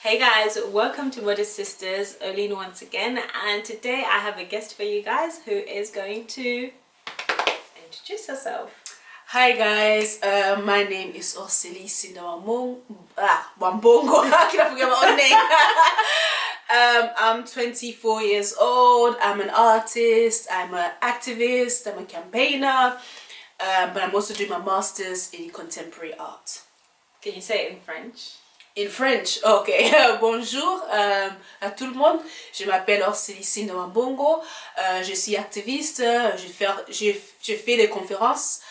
Hey guys, welcome to Modest Sisters, OHLEEN once again, and today I have a guest for you guys who is going to introduce herself. Hi guys, my name is Horcelie Sinda Wa Mbongo. How can I forget my own name? I'm 24 years old, I'm an artist, I'm an activist, I'm a campaigner, but I'm also doing my master's in contemporary art. Can you say it in French? In French, ok. Bonjour à tout le monde. Je m'appelle Horcelie Sinda Wa Mbongo. Je suis activiste. Je fais des conférences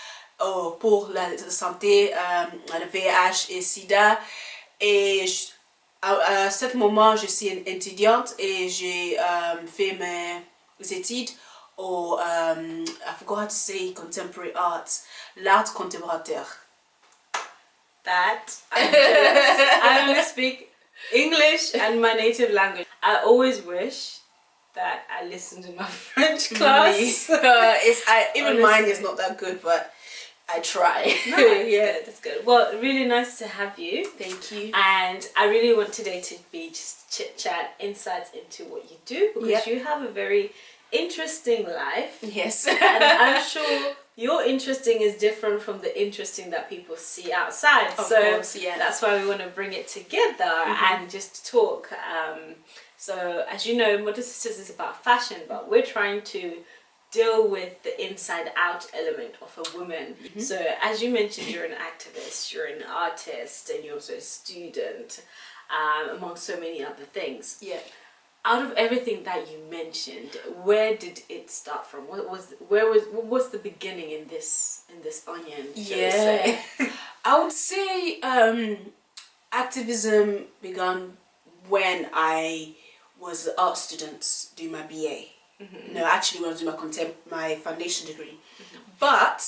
pour la santé, le VIH et SIDA. Et à ce moment, je suis une étudiante et j'ai fait mes études au, I forgot how to say contemporary art, l'art contemporain. That I'm jealous. I only speak English and my native language. I always wish that I listened to my French class. Even mine is not that good, but I try. No, yeah, that's good. Well, really nice to have you. Thank you. And I really want today to be just chit chat, insights into what you do, because you have a very interesting life. Yes. And I'm sure your interesting is different from the interesting that people see outside. Of course, yeah. That's why we want to bring it together and just talk. So as you know, Modest Sisters is about fashion, but we're trying to deal with the inside out element of a woman. So as you mentioned, you're an activist, you're an artist, and you're also a student, among so many other things. Yeah. Out of everything that you mentioned, where did it start from? What was the beginning in this onion? Yeah, I would say activism began when I was an art student doing my BA. No, actually when I was doing my foundation degree. But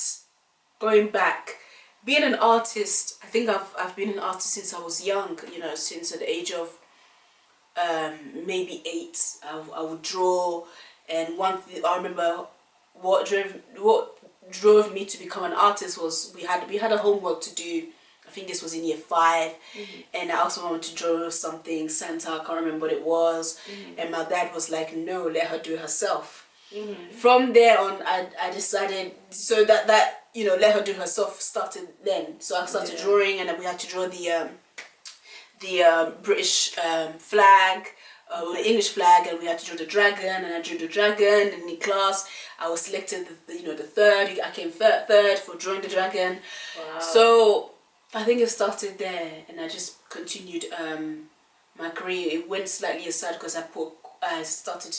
going back, being an artist, I think I've been an artist since I was young. You know, since at the age of maybe 8, I would draw, and one thing I remember what drove me to become an artist was we had a homework to do. I think this was in year 5, and I also wanted to draw something Santa, I can't remember what it was, and my dad was like, no, let her do it herself. From there on, I decided, so that you know, let her do it herself started then. So I started drawing, and then we had to draw the British flag, the English flag, and we had to draw the dragon, and I drew the dragon, and in class I was selected the third. I came third for drawing the dragon. Wow. So I think it started there, and I just continued my career. It went slightly aside because I started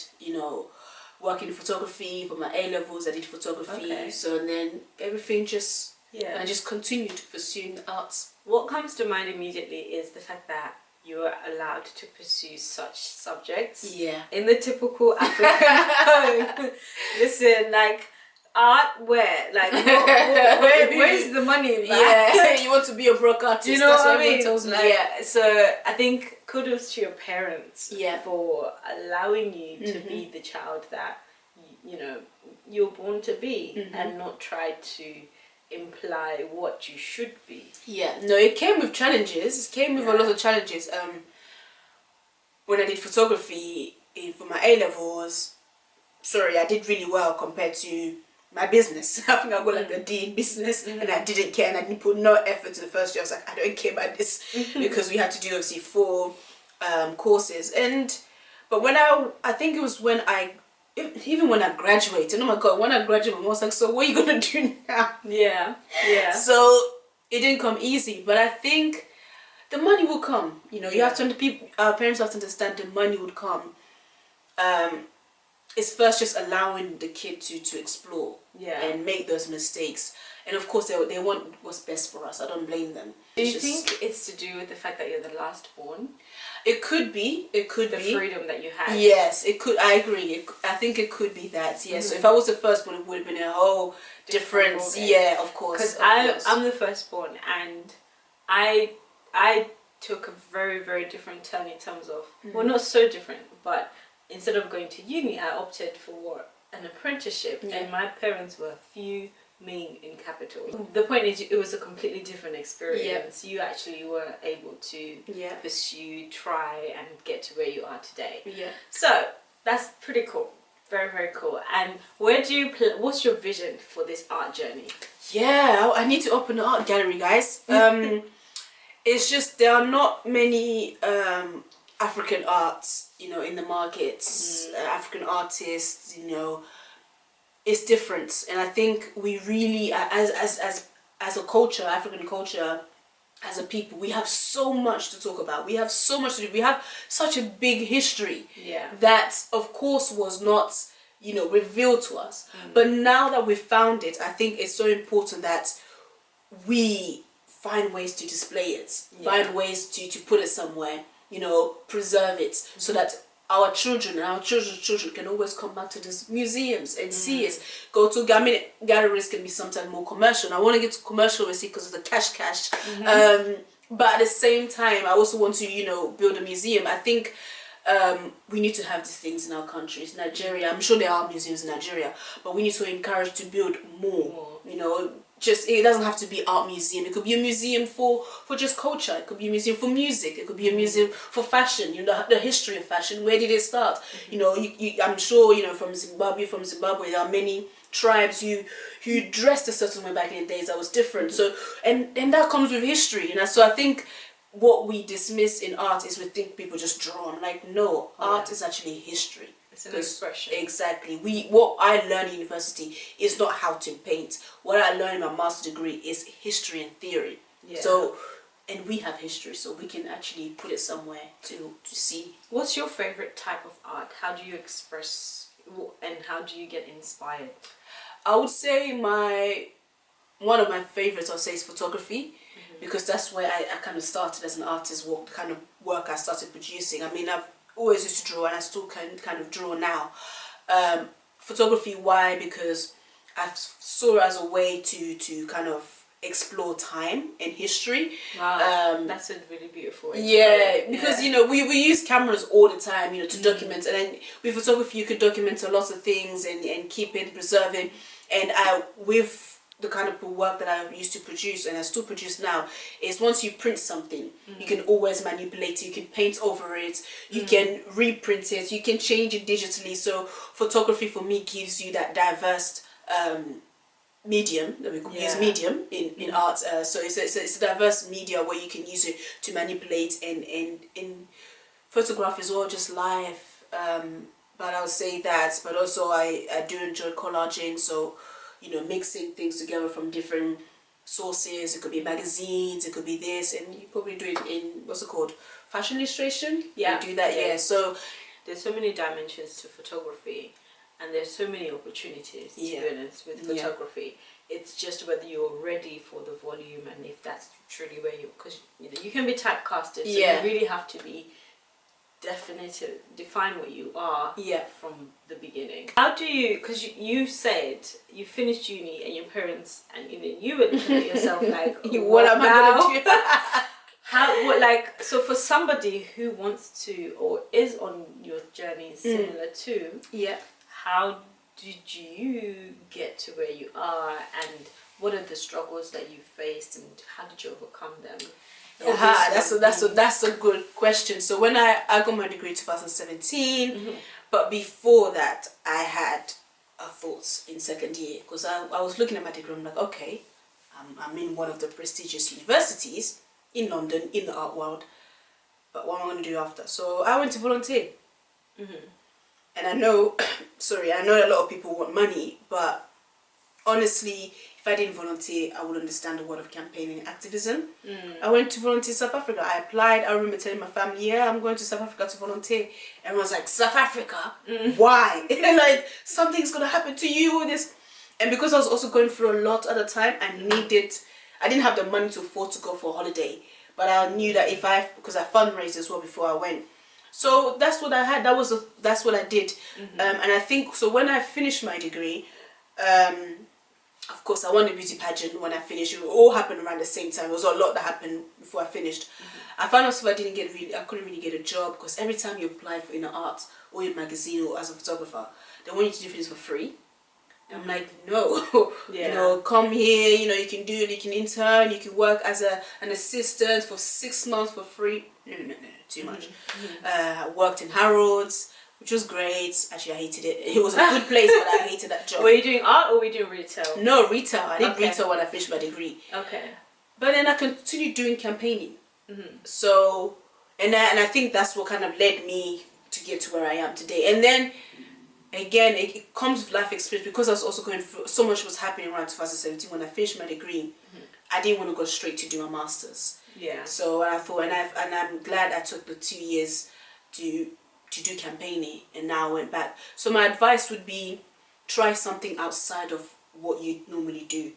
working in photography for my A-levels. I did photography, so and then everything just I just continued pursuing the arts. What comes to mind immediately is the fact that you are allowed to pursue such subjects. Yeah. In the typical African home. Listen, like, art where? Like, where's the money in that? Yeah, you want to be a broke artist. You know That's what I mean? Tells me. Like, yeah. So I think kudos to your parents for allowing you to be the child that, you're born to be and not try to imply what you should be. Yeah, no, it came with challenges. It came with a lot of challenges. When I did photography for my A-levels, I did really well compared to my business. I think I got like a D in business, and I didn't care, and I didn't put no effort to the first year. I was like, I don't care about this because we had to do obviously 4 courses. But when I think it was when even when I graduated, oh my god, when I graduated, I was like, so what are you gonna do now? Yeah. So it didn't come easy, but I think the money will come. You have to our parents have to understand the money would come. It's first just allowing the kid to explore and make those mistakes. And of course they want what's best for us. I don't blame them. Do you think it's to do with the fact that you're the last born? It could be. It could be. The freedom that you had. Yes, it could. I agree. I think it could be that. Yes. So if I was the firstborn, it would have been a whole different. Yeah, of course. Because I'm the firstborn, and I took a very, very different turn in terms of well, not so different, but instead of going to uni, I opted for an apprenticeship, and my parents were a few Ming in capital. The point is, it was a completely different experience. You actually were able to pursue, try, and get to where you are today. So that's pretty cool. Very, very cool. And where do you what's your vision for this art journey? Yeah, I need to open an art gallery, guys. It's just there are not many African arts, you know, in the markets. African artists, you know, it's different. And I think we really, as a culture, African culture, as a people, we have so much to talk about. We have so much to do. We have such a big history that, of course, was not, you know, revealed to us. But now that we've found it, I think it's so important that we find ways to display it, find ways to put it somewhere, you know, preserve it, so that our children and our children's children can always come back to these museums and see it. Go to, I mean, galleries can be sometimes more commercial. And I want to get to commercial because of the cash. But at the same time, I also want to, you know, build a museum. I think we need to have these things in our countries. Nigeria, I'm sure there are museums in Nigeria, but we need to encourage to build more, you know. Just, it doesn't have to be art museum. It could be a museum for just culture. It could be a museum for music. It could be a museum for fashion. You know, the history of fashion. Where did it start? You know, I'm sure, you know, from Zimbabwe, there are many tribes who dressed a certain way back in the days that was different. So, and that comes with history. You know, so I think what we dismiss in art is we think people just draw. I'm like, no, art is actually history. It's an expression. Exactly. What I learned in university is not how to paint. What I learned in my master's degree is history and theory. So, and we have history, so we can actually put it somewhere to see. What's your favorite type of art? How do you express, and how do you get inspired? I would say one of my favorites, I'll say, is photography. Because that's where I kind of started as an artist, what kind of work I started producing. I mean, I've always used to draw, and I still kind of draw now. Photography, why? Because I saw it as a way to kind of explore time and history. Wow, that's a really beautiful way. Because you know, we use cameras all the time, you know, to document, and then with photography you could document a lot of things and keep it, preserve it. And with the kind of work that I used to produce, and I still produce now, is once you print something, you can always manipulate it, you can paint over it, you can reprint it, you can change it digitally. So photography for me gives you that diverse medium, that we could use medium in art. So it's a diverse media where you can use it to manipulate, and in photograph is all just life. But I'll say that, but also I do enjoy collaging, so you know, mixing things together from different sources. It could be magazines, it could be this, and you probably do it in, what's it called, fashion illustration. You do that. So there's so many dimensions to photography, and there's so many opportunities, to be honest, with photography. It's just whether you're ready for the volume, and if that's truly where you, because you know, you can be typecasted, so you really have to be define what you are from the beginning. How do you, because you said you finished uni and your parents and even you were looking at yourself like, what am I gonna do? So for somebody who wants to or is on your journey similar to, how did you get to where you are, and what are the struggles that you faced, and how did you overcome them? That's a good question. So when I got my degree in 2017, but before that I had thoughts in second year, because I was looking at my degree. I'm like, okay, I'm in one of the prestigious universities in London in the art world, but what am I going to do after? So I went to volunteer. And I know I know a lot of people want money, but honestly, if I didn't volunteer, I would understand the word of campaigning and activism. I went to volunteer in South Africa. I applied. I remember telling my family, yeah, I'm going to South Africa to volunteer. Everyone's like, South Africa? Why? Like, something's going to happen to you with this. And because I was also going through a lot at the time, I didn't have the money to afford to go for a holiday. But I knew that because I fundraised as well before I went. So that's what I had. That's what I did. And I think, so when I finished my degree, of course, I won the beauty pageant when I finished. It all happened around the same time. There was a lot that happened before I finished. I found out I couldn't really get a job, because every time you apply for inner art or your magazine or as a photographer, they want you to do things for free. I'm like, no, you know, come here, you know, you can do it, you can intern, you can work as an assistant for 6 months for free. No, too much. Worked in Harrods, which was great. Actually, I hated it. It was a good place, but I hated that job. Were you doing art or were you doing retail? No, retail. I did retail when I finished my degree. Okay. But then I continued doing campaigning. So, and I think that's what kind of led me to get to where I am today. And then, again, it comes with life experience, because I was also going through, so much was happening around 2017 when I finished my degree. I didn't want to go straight to do my master's. Yeah. So I thought, and I'm glad I took the 2 years to do campaigning, and now I went back. So my advice would be, try something outside of what you normally do.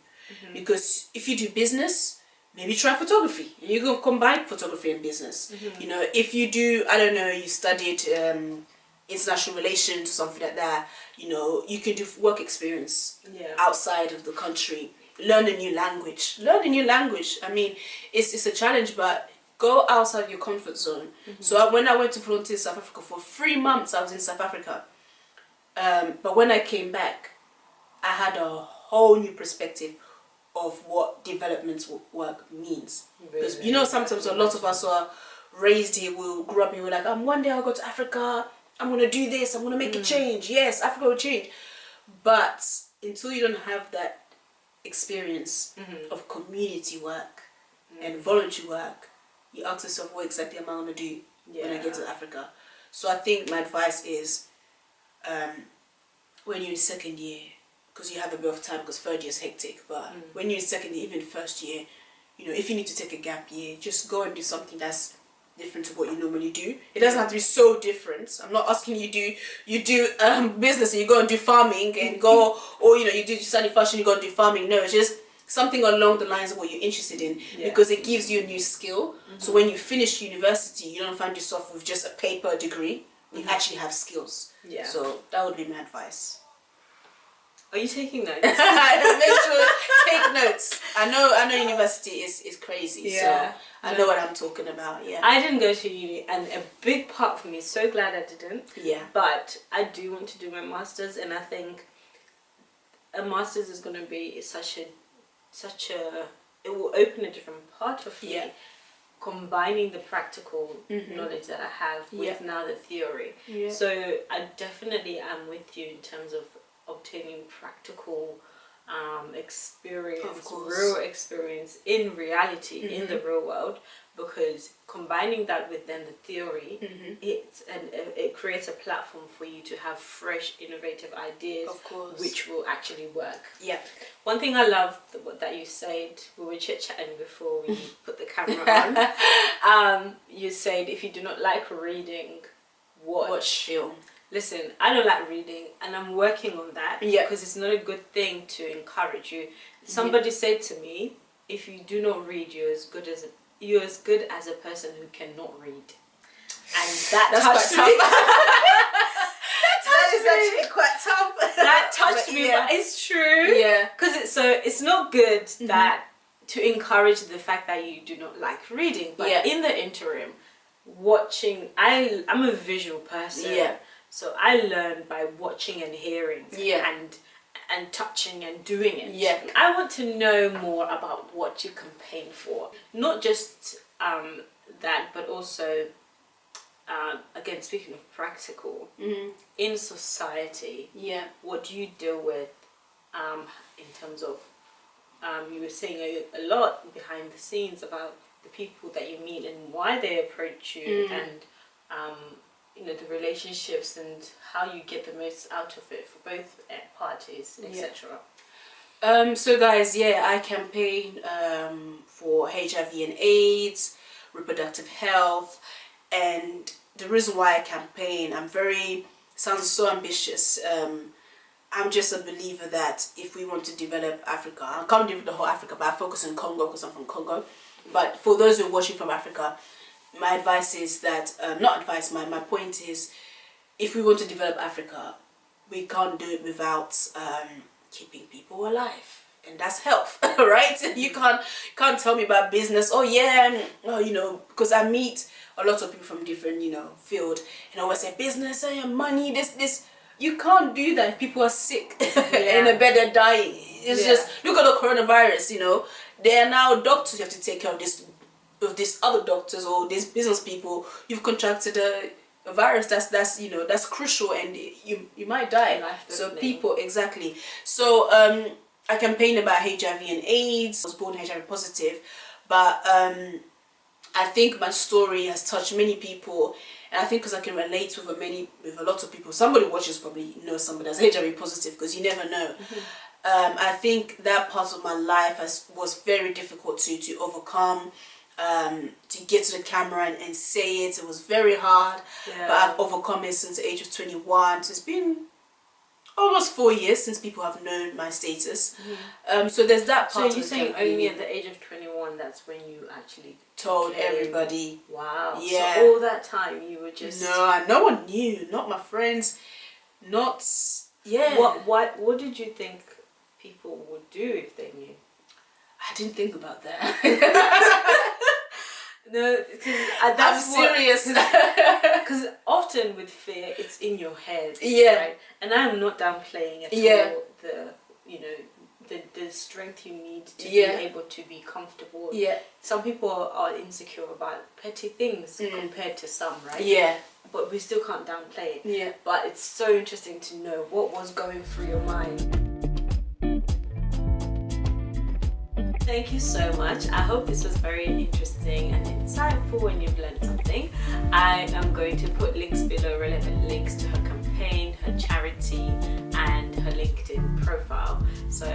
Because if you do business, maybe try photography. You can combine photography and business. You know, if you do, I don't know, you studied international relations or something like that, you know, you can do work experience outside of the country. Learn a new language. I mean, it's a challenge, but go outside your comfort zone. So when I went to volunteer in South Africa for 3 months, I was in South Africa. But when I came back, I had a whole new perspective of what development work means. Because, you know, sometimes a lot of us are raised here, we'll grow up and we're like, one day I'll go to Africa, I'm going to do this, I'm going to make a change. Yes, Africa will change. But until you don't have that experience of community work and voluntary work, you ask yourself, what exactly am I going to do when I get to Africa? So I think my advice is, when you're in second year, because you have a bit of time, because third year is hectic, but when you're in second year, even first year, you know, if you need to take a gap year, just go and do something that's different to what you normally do. It doesn't have to be so different. I'm not asking you do business and you go and do farming and go, or you know, you study fashion, you go and do farming. No, it's just something along the lines of what you're interested in, because it gives you a new skill. So when you finish university, you don't find yourself with just a paper degree. You actually have skills. So that would be my advice. Are you taking notes? Make sure, take notes. I know university is crazy, so I know what I'm talking about. I didn't go to uni, and a big part for me, so glad I didn't. But I do want to do my master's, and I think a master's is going to be such a it will open a different part of me, combining the practical knowledge that I have with now the theory. So I definitely am with you in terms of obtaining practical experience, real experience in reality, in the real world, because combining that with then the theory, it creates a platform for you to have fresh, innovative ideas, which will actually work. One thing I love that you said, we were chit-chatting before we put the camera on, you said if you do not like reading, watch film. Listen, I don't like reading, and I'm working on that, because it's not a good thing to encourage you. Somebody said to me, if you do not read, you're as good as a person who cannot read. And that's touched me. That is actually quite tough. That touched me, but it's true. Because it's not good that to encourage the fact that you do not like reading, but in the interim, watching, I'm a visual person. So I learn by watching and hearing and touching and doing it. I want to know more about what you campaign for. Not just that, but also, again, speaking of practical, in society, what do you deal with in terms of, you were saying a lot behind the scenes about the people that you meet and why they approach you, and you know, the relationships and how you get the most out of it for both parties, etc. So guys, I campaign for HIV and AIDS, reproductive health, and the reason why I campaign, sounds so ambitious. I'm just a believer that if we want to develop Africa, I can't develop the whole Africa, but I focus on Congo because I'm from Congo. But for those who are watching from Africa, my advice is that, my point is, if we want to develop Africa, we can't do it without keeping people alive. And that's health, right? You can't tell me about business, you know, because I meet a lot of people from different, you know, field, and I always say business, money, this. you can't do that if people are sick in a bed and dying. It's just, look at the coronavirus, you know. There are now doctors you have to take care of these other doctors or these business people. You've contracted a virus that's you know, that's crucial, and you might die. So people, exactly. So I campaign about HIV and AIDS. I was born HIV positive, but I think my story has touched many people, and I think because I can relate with a lot of people. Somebody watches probably knows somebody that's HIV positive, because you never know. I think that part of my life was very difficult to overcome. To get to the camera and say it was very hard, but I've overcome it since the age of 21. So it's been almost 4 years since people have known my status. So there's that part. So you're saying only at the age of 21, that's when you actually told everybody? Wow. Yeah. So all that time you were just... No one knew. Not my friends. Not... Yeah. What did you think people would do if they knew? I didn't think about that. No, because I'm serious. Because often with fear, it's in your head. Right? And I'm not downplaying at all the strength you need to be able to be comfortable. Some people are insecure about petty things compared to some, right? But we still can't downplay it. But it's so interesting to know what was going through your mind. Thank you so much. I hope this was very interesting and insightful, and you've learned something. I am going to put links below, relevant links to her campaign, her charity, and her LinkedIn profile. So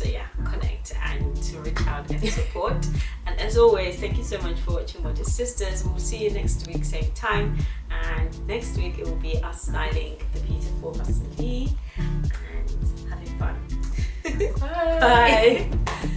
yeah, connect and to reach out and support. And as always, thank you so much for watching Modest Sisters. We'll see you next week, same time. And next week it will be us styling the beautiful Horcelie and having fun. Bye. Bye.